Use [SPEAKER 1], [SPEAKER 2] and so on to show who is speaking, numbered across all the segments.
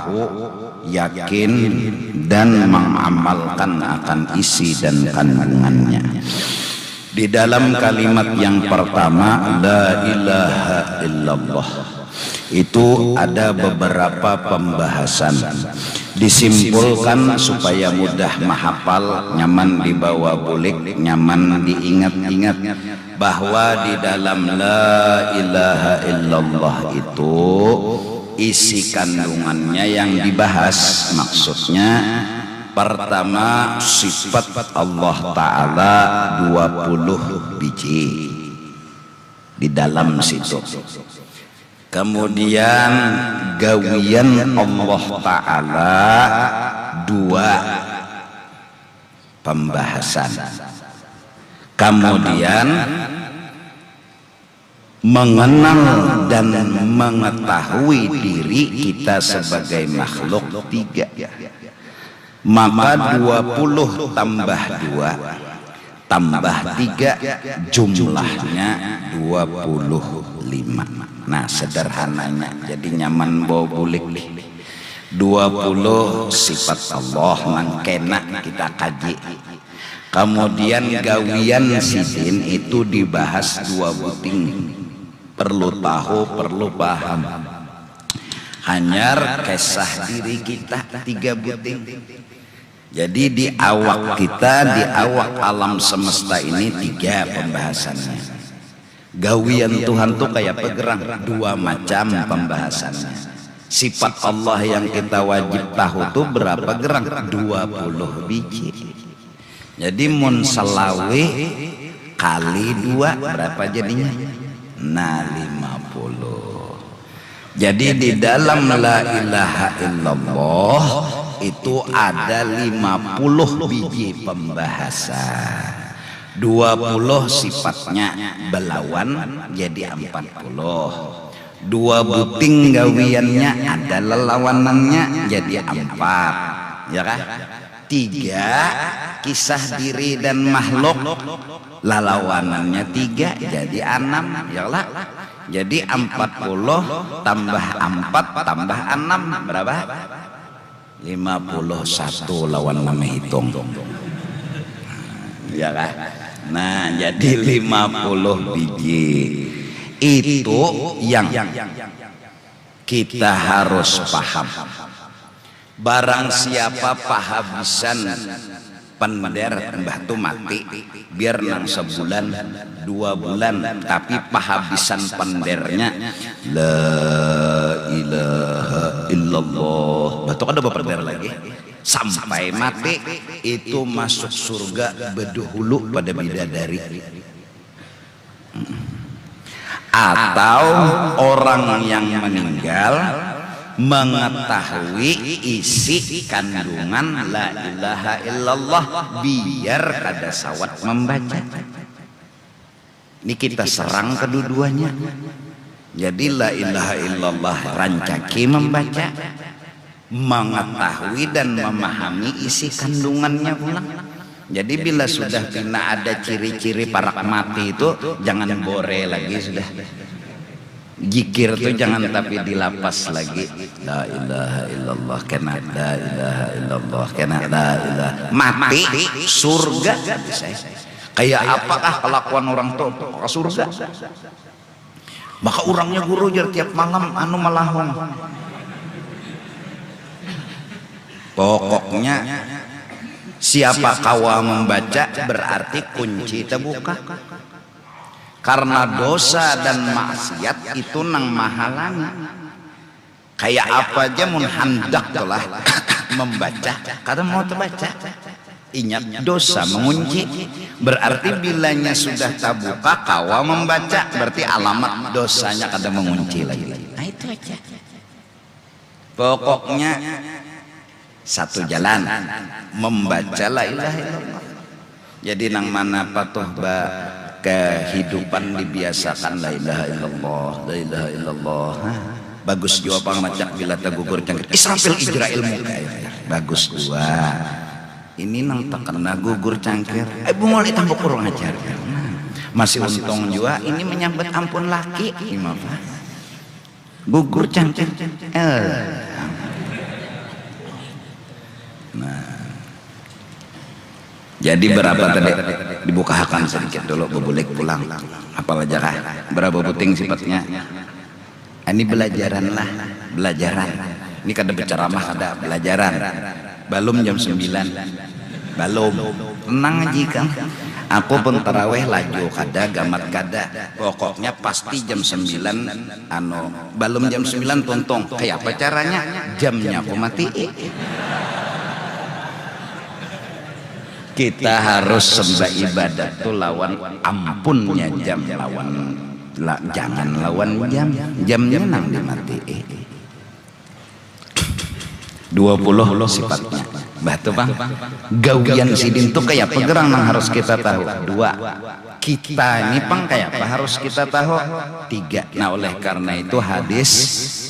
[SPEAKER 1] tahu, yakin dan mengamalkan akan isi dan kandungannya. Di dalam kalimat yang pertama, la ilaha illallah, itu ada beberapa pembahasan. Disimpulkan supaya mudah menghafal, nyaman dibawa bulik, nyaman diingat-ingat, bahwa di dalam la ilaha illallah itu isi kandungannya yang dibahas, maksudnya pertama sifat Allah Ta'ala 20 biji di dalam situ. Kemudian gawian Allah Ta'ala 2 pembahasan. Kemudian mengenal dan mengetahui diri kita sebagai makhluk 3. Maka 20 tambah 2 tambah 3 jumlahnya 25. Nah sederhananya, jadi nyaman bawa bulik 20 sifat Allah nang kena kita kaji. Kemudian gawian sidin itu dibahas 2 buting, perlu tahu, perlu paham. Hanyar kisah diri kita 3 buting. Jadi di awak kita, di awak alam semesta ini 3 pembahasannya. Gawian Tuhan tuh kayak pegerang, 2 macam pembahasannya. Sifat Allah yang kita wajib tahu tuh berapa gerang? 20 biji. Jadi mun selawe kali 2 berapa jadinya? Nah 50. Jadi di dalam la ilaha illallah itu ada 50 biji pembahasan. 20 sifatnya belawan jadi 40. 2 buting gawiannya ada lelawanannya jadi 4, ya kan? 3 kisah diri dan makhluk lelawanannya 3 jadi 6, ya lah. Jadi 40 tambah 4 tambah 6 berapa? 51 lawan nama hitung, ya kan? Nah jadi 50 biji itu yang kita harus paham. Barang siapa pahabisan pender mbah tu mati biar nang sebulan 2 bulan, tapi pahabisan pendernya la ilaha illallah, betul ada pender lagi sampai mati itu masuk surga bedahulu pada bidadari. Atau orang yang meninggal mengetahui isi kandungan la ilaha illallah biar kada sawat membaca. Ini kita serang kedua-duanya. Jadi la ilaha illallah rancaki membaca, mengetahui dan memahami isi kandungannya pula. Jadi bila sudah kena ada ciri-ciri parak mati itu jangan bore lagi sudah. Zikir tuh jangan tapi dilapas lagi. La ilaha illallah kena la ilaha illallah kena la ilaha. Mati surga bisa. Kayak apakah kelakuan orang tua ke surga? Maka orangnya guru jar tiap malam anu malahong. Pokoknya siapa kawa membaca berarti kunci terbuka. Karena dosa dan maksiat itu nang mahalangi. Kayak apa aja mun hendak telah membaca, kada mau terbaca. Ingat dosa mengunci, berarti bilanya sudah terbuka kawa membaca, berarti alamat dosanya kada mengunci lagi. Nah itu aja. Pokoknya satu jalan membaca la ilaha illallah. Jadi nang mana patuh kehidupan dibiasakan la ilaha illallah, la ilaha illallah. Bagus jua pang macak bila tagugur cangkir Israfil Ijrail muka bagus gua. Ini nang tak kena gugur cangkir bungol itu tambah kurang ajar. Masih untung juga ini menyambut ampun laki gimana gugur cangkir Jadi berapa tadi? Dibukakan sedikit dulu bubulik pulang. Apa aja kah? Berapa puting sifatnya? Ini belajaran lah, belajaran. Ini kada berceramah, kada belajaran. Belum jam 9. Belum. Tenang aja Kang. Aku pun taraweh laju kada gamat kada. Pokoknya pasti jam 9 belum jam 9 tuntung. Kayak apa caranya? Jamnya aku mati. Kita harus sembah ibadat tuh lawan ampunnya jam, jangan lawan jam. Jamnya nang dimati. 20 sifatnya. Batu Bang, gawian sidin tuh kayak pegerang nang harus kita tahu. 2, kita ini Pang kayak apa harus kita tahu. 3, nah oleh karena itu hadis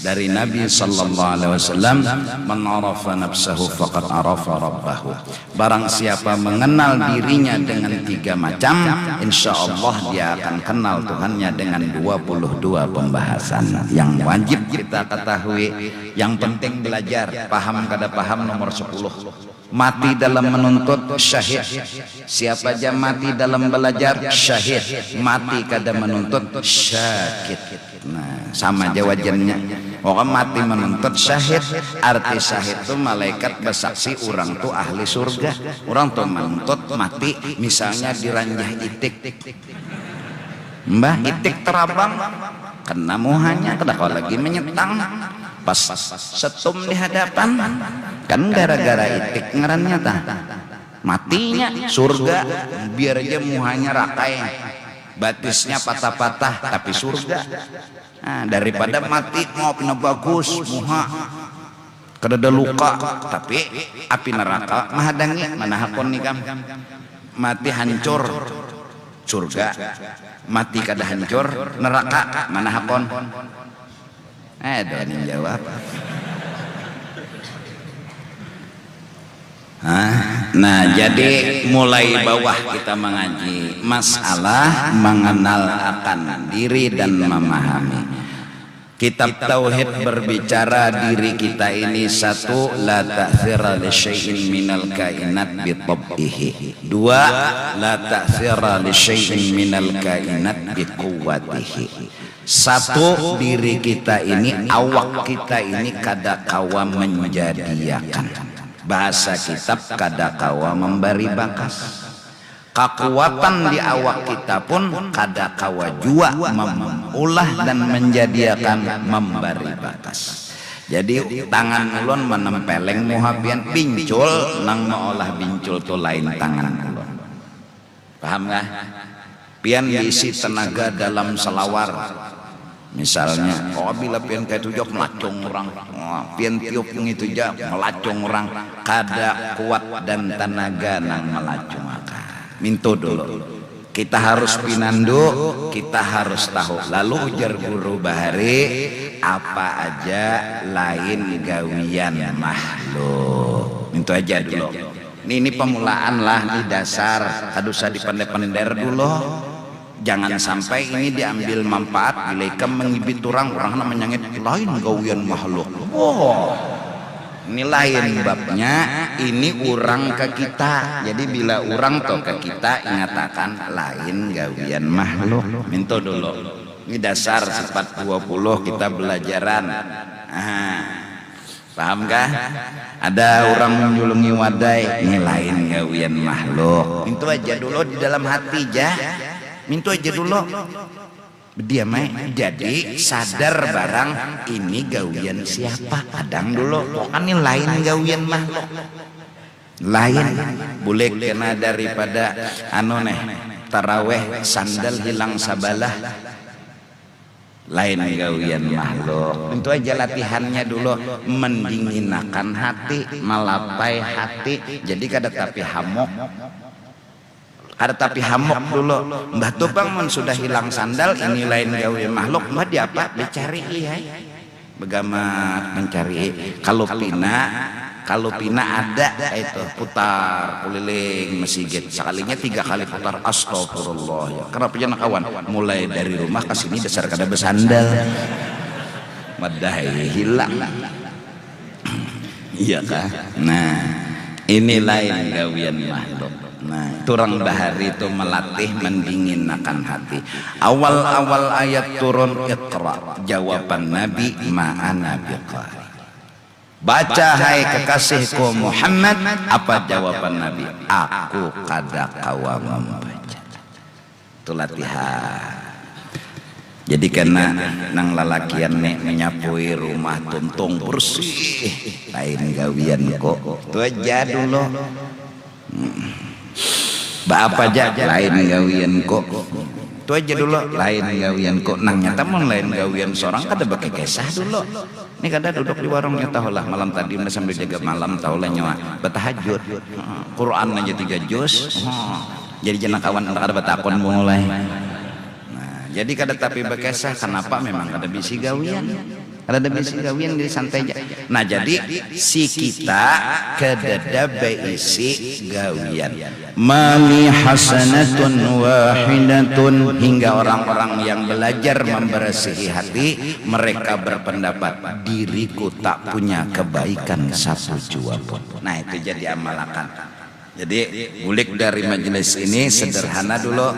[SPEAKER 1] dari Nabi sallallahu alaihi wasallam, man arafa nafsahu faqad arafa rabbahu. Barang siapa mengenal dirinya dengan 3 macam, insyaallah dia akan kenal Tuhannya dengan 22 pembahasan yang wajib kita ketahui. Yang penting belajar, paham kada paham nomor 10. Mati dalam menuntut syahid. Siapa aja mati dalam belajar syahid, mati kada menuntut syakit. Nah, sama aja wajannya. Orang mati menuntut syahid, arti syahid itu malaikat bersaksi orang tuh ahli surga. Orang tuh menuntut mati misalnya diranjah itik. Mbah itik terabang kena muhanya, kada kau lagi menyetang. Pas setum di hadapan kan gara-gara itik ngarannya tah matinya surga, biar aja muhanya rakai, batisnya patah-patah tapi surga. Nah, daripada mati mau pina bagus muha kada ada luka tapi api neraka mahadangi mana hakon nih Kam. Mati hancur surga, mati kada hancur neraka mana hakon. Ada yang jawab. Nah, jadi mulai bawah kita mengaji masalah mengenal akan diri dan memahami. Kitab Tauhid berbicara diri kita ini, 1, la ta'thira li syai'in minal kainat bi tab'ihi. 2, la ta'thira li syai'in minal kainat bi quwwatihi. 1, diri kita ini, awak kita ini kada kawa menjadiakan. Bahasa kitab kada kawa memberi bakas. Kekuatan di awak kita pun kada kawa jua mengolah dan menjadiakan memberi bakas. Jadi tangan ulun menempeleng muhabian bincul nang meolah bincul tu lain tangan ulun. Paham gak? Pian diisi tenaga dalam selawar. Misalnya, bila pian kayak itu jok melacung orang, pian tiup itu jok melacung orang, kada kuat dan tenaga nang melacung akan. Minto dulu. Kita harus pinandu, kita harus tahu. Lalu ujar guru Bahari, apa aja lain gawian makhluk. Minto aja dulu. Ini pemulaan lah di dasar. Kadusa dipandai-pandai dulu. Jangan sampai ini diambil manfaat bila ikam mengibit orang namanya lain gawian makhluk. Wow, ini lain babnya, ini orang ke kita. Jadi bila orang to ke kita ingatakan lain gawian makhluk. Minto dulu. Ini dasar sifat 20 kita belajaran. Paham kah? Ada orang menjulungi wadai, ini lain gawian makhluk. Minto aja dulu di dalam hati jah. Minto aja dulu. Diam jadi sadar barang ini gawian siapa. Kadang dulu pokoknya ini lain gawian makhluk. Lain boleh kena daripada taraweh sandal hilang sabalah. Lain gawian makhluk. Tentu aja latihannya dulu mendinginkan hati, melapai hati. Jadi kada tapi hamok. Ada tapi hamok dulu. Mbah Tupang mun sudah hilang sandal, ini lain gawe makhluk. Mbah dia apa? Dicari lihat. Begamat mencari. Kalau pina ada itu putar keliling masjid. Sekalinya 3 kali putar astagfirullah. Ya. Kenapa jangan kawan? Mulai dari rumah ke sini dasar kada bersandal. Wadai hilang. Iya kah? Nah, ini lain gawian makhluk. Nah, turang bahari itu melatih mendinginkan hati. Awal-awal ayat turun Iqra, jawaban Nabi ma'ana biqari. Baca hai kekasihku Muhammad, apa jawaban Nabi? Aku kada kawa membaca. Itu latihan. Jadi karena nang lalakian nek menyapui rumah tuntung bersih, lain gawian kok. Itu aja dulu. Apa aja lain gawian kok. Itu aja dulu lain gawian kok. Nang nyata mun lain gawian seorang kada bake kisah dulu. Ini kada duduk di warungnya tahulah malam tadi sambil jaga malam tahulah nyawa bertahajud. Quran aja 3 juz. Jadi jangan kawan kada batakon mulai. Jadi kada tapi bekesah kenapa memang kada bisi gawian, kada bisi gawian di santai aja. Nah jadi si kita kada beisi gawian. Mali hasanatun wahidatun, hingga orang-orang yang belajar membersihi hati mereka berpendapat diriku tak punya kebaikan satu jua pun. Nah itu jadi amalakan. Jadi bulik dari majelis ini sederhana dulu.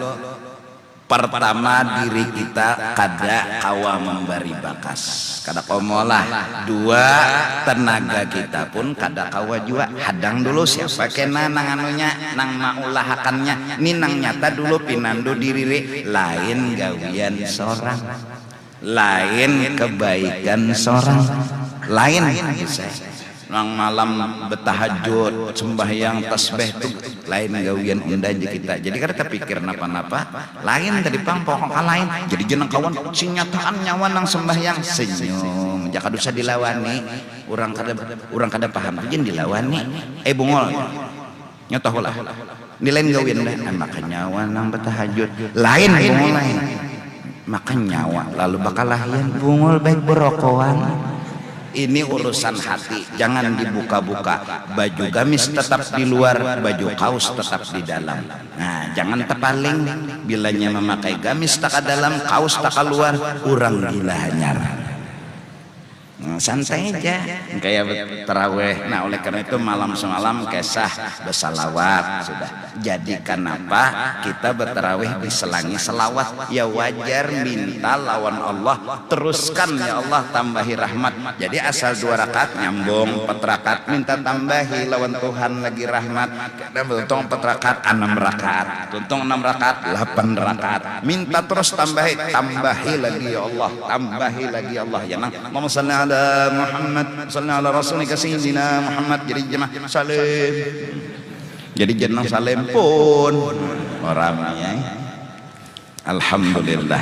[SPEAKER 1] Pertama diri kita kada kawa memberi bakas, kada kawa molah. Dua, tenaga kita pun kada kawa jua. Hadang dulu siapa kena nang anunya, nang maulahakannya. Ini nang nyata dulu pinandu diri lain gawian seorang, lain kebaikan seorang, lain bisa. Nang malam bertahajud sembahyang tasbih tuh lain gawian unda aja kita. Jadi kada terpikir napa-napa lain tadi pang pokok lain. Jadi jeneng kawan sinyataan nyawa nang sembahyang senyum jaka dosa dilawani orang kada paham jen dilawani bungol nyotoh lah di lain gawian dah maka nyawa nang bertahajud lain bungol lain maka nyawa lalu bakal lahian bungol baik berokokan. Ini urusan hati, jangan dibuka-buka. Baju gamis tetap di luar, baju kaos tetap di dalam. Nah, jangan terpaling. Bilanya memakai gamis tak ke dalam, kaos tak keluar, orang gila hanyar. Nah, santai aja, kayak taraweh. Nah, oleh karena itu malam semalam kisah bersalawat sudah. Jadi kenapa kita bertarawih diselangi selawat? Ya wajar minta lawan Allah, teruskan ya Allah tambahi rahmat. Jadi asal 2 rakaat nyambung 4 rakaat minta tambahi lawan Tuhan lagi rahmat. Dan untung 4 rakaat 6 rakaat, untung 6 rakaat 8 rakaat. Minta terus tambahi lagi ya Allah, tambahi lagi ya Allah. Ya nang Allahumma shalli ala Muhammad, shalli ala rasulika sayyidina Muhammad. Jadi jemaah salim. Jadi jenang salim pun orangnya alhamdulillah.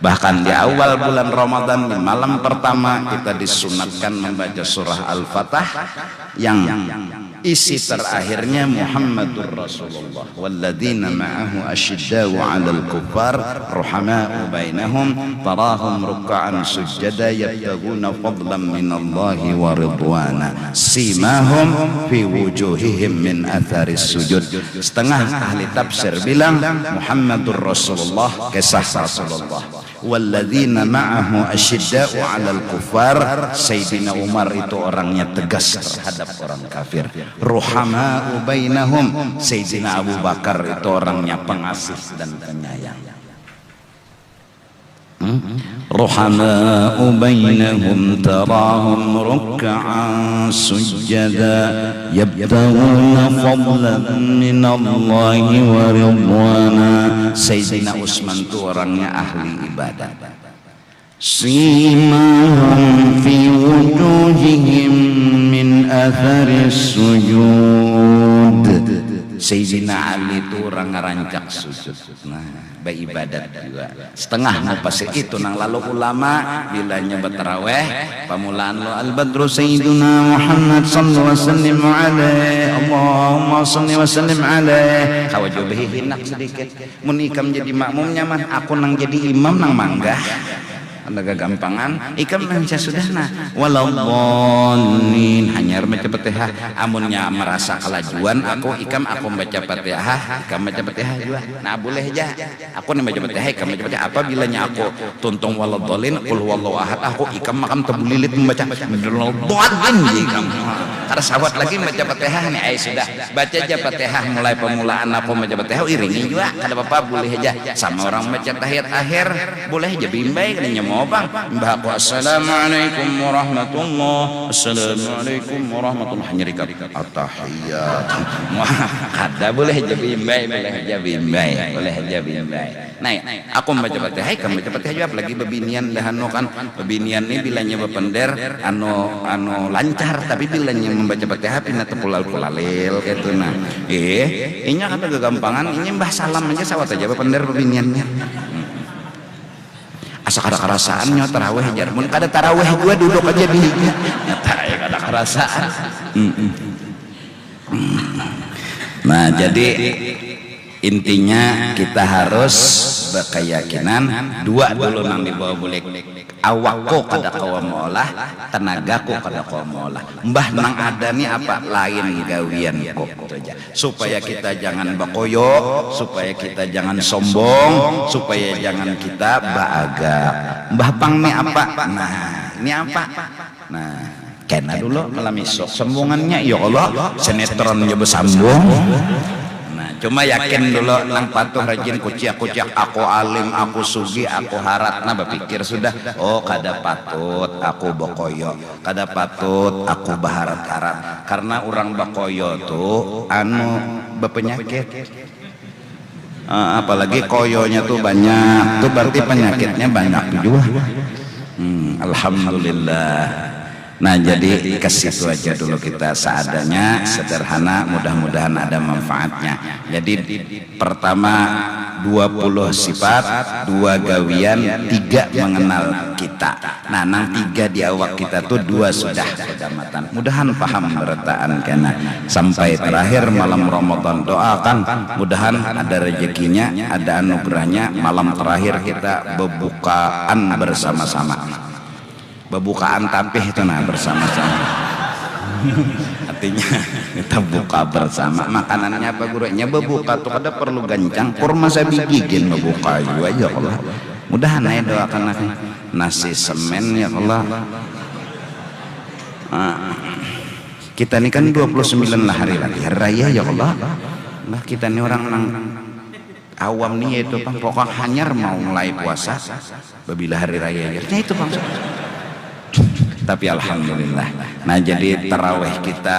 [SPEAKER 1] Bahkan di awal bulan Ramadan di malam pertama kita disunatkan membaca surah Al-Fatah yang isi terakhirnya Muhammadur Rasulullah walladzina ma'ahu asyiddau 'alal kuffar ruhama'u bainahum tarahum ruk'an sujada yabtaguna fadlan minallahi wa ridwana simahum fi wujuhihim min atharis sujud. Setengah ahli tafsir bilang Muhammadur Rasulullah kisah Rasulullah, walladzina ma'ahu asyiddau 'alal kuffar Sayyidina Umar itu orangnya tegas terhadap orang kafir. Ruhama'u bainahum Sayyidina Abu Bakar itu orangnya pengasih dan penyayang. Ruhama'u bainahum tarahum ruk'an sujada yabtaguna fadlan minallahi wa ridwana. Sayyidina Utsman itu orangnya ahli ibadah. Simahum fi wujuhihim min atharis sujud. Sayyidina Ali itu orang ngerancak sujud. Nah, beribadat juga. Setengah mau pasti itu nang lalu ulama bilanya bertaraweh pamulaan lo al-badru sayyiduna Muhammad sallallahu alaihi wasallam alaihi Allahumma salli wa sallim alaihi. Kawajubihi hinak sedikit. Mun ikam jadi makmumnya mah aku nang jadi imam nang manggah. ada gagampangan ikam baca sudahna waladhdallin hanyar baca Fatihah amunnya merasa kelajuan aku baca Fatihah ikam baca Fatihah juga nah boleh aja aku nih baca Fatihah ikam baca Fatihah apabila aku tuntung waladhdallin qul huwallahu ahad aku ikam makam tebulilit membaca waladhdallin ikam karena sahabat lagi baca Fatihah nih sudah baca aja Fatihah mulai pemulaan aku baca Fatihah iringi juga kada apa-apa boleh aja sama orang baca tahiyat akhir boleh aja bimbay kan nyemobang mbah aku assalamualaikum warahmatullah nyerikat at-tahiyat ada boleh aja bimbay nah aku baca Fatihah kamu baca Fatihah juga apalagi bebinian dahano kan bebinian ini bilanya bepender anu lancar tapi bilanya membaca Fatihah pina tepulal-pulalil gitu nah inya kan gagampangan ini mbah salam aja sawat aja bepender bebiniannya asa kada kerasaannya tarawih jar mun kada tarawih gua duduk aja di kada kerasaan nah jadi intinya kita harus berkeyakinan dua dulu nang dibawa boleh awakku kada kawa molah tenagaku kada kawa molah mbah nang ada nih apa lain gawian kok supaya kita jangan bakoyo supaya kita jangan sombong supaya jangan kita baaga mbah pang nih apa nah ini apa nah kena dulu melami sombongannya ya Allah sinetron nyoba sambung cuma yakin dulu nang patuh rajin kuciak aku alim aku sugi aku harat nah berpikir sudah oh kada patut aku bokoyo kada patut aku baharat-harat karena orang bokoyo tuh anu berpenyakit apalagi koyonya tuh banyak tuh berarti penyakitnya banyak juga alhamdulillah. Nah jadi ke situ aja dulu kita seadanya sederhana mudah-mudahan ada manfaatnya. Jadi pertama 20 sifat 2 gawian 3 mengenal kita. Nah nang 3 di awak kita tuh 2 sudah kedamatan. Mudahan paham beretaan kena sampai terakhir malam Ramadan doakan mudahan ada rezekinya ada anugerahnya malam terakhir kita berbukaan bersama-sama. Bebukaan tapih itu nah bersama-sama artinya kita buka bersama makanannya apa gurunya bebuka tuh kada perlu gancang kurma sabigigin bebuka juga ya Allah mudahan ya doakan nasi semen ya Allah kita ini kan 29 lah hari raya ya Allah nah kita ini orang awam nih yaitu Bang pokok hanyar mau mulai puasa babila hari raya ya itu Bang tapi alhamdulillah. Nah jadi tarawih kita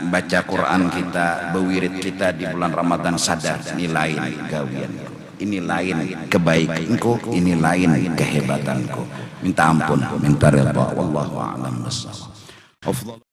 [SPEAKER 1] baca Quran kita bewirid kita di bulan Ramadan sadar ini lain gawianku ini lain kebaikanku ini lain kehebatanku minta ampun minta redha wallahu a'lam bissawab.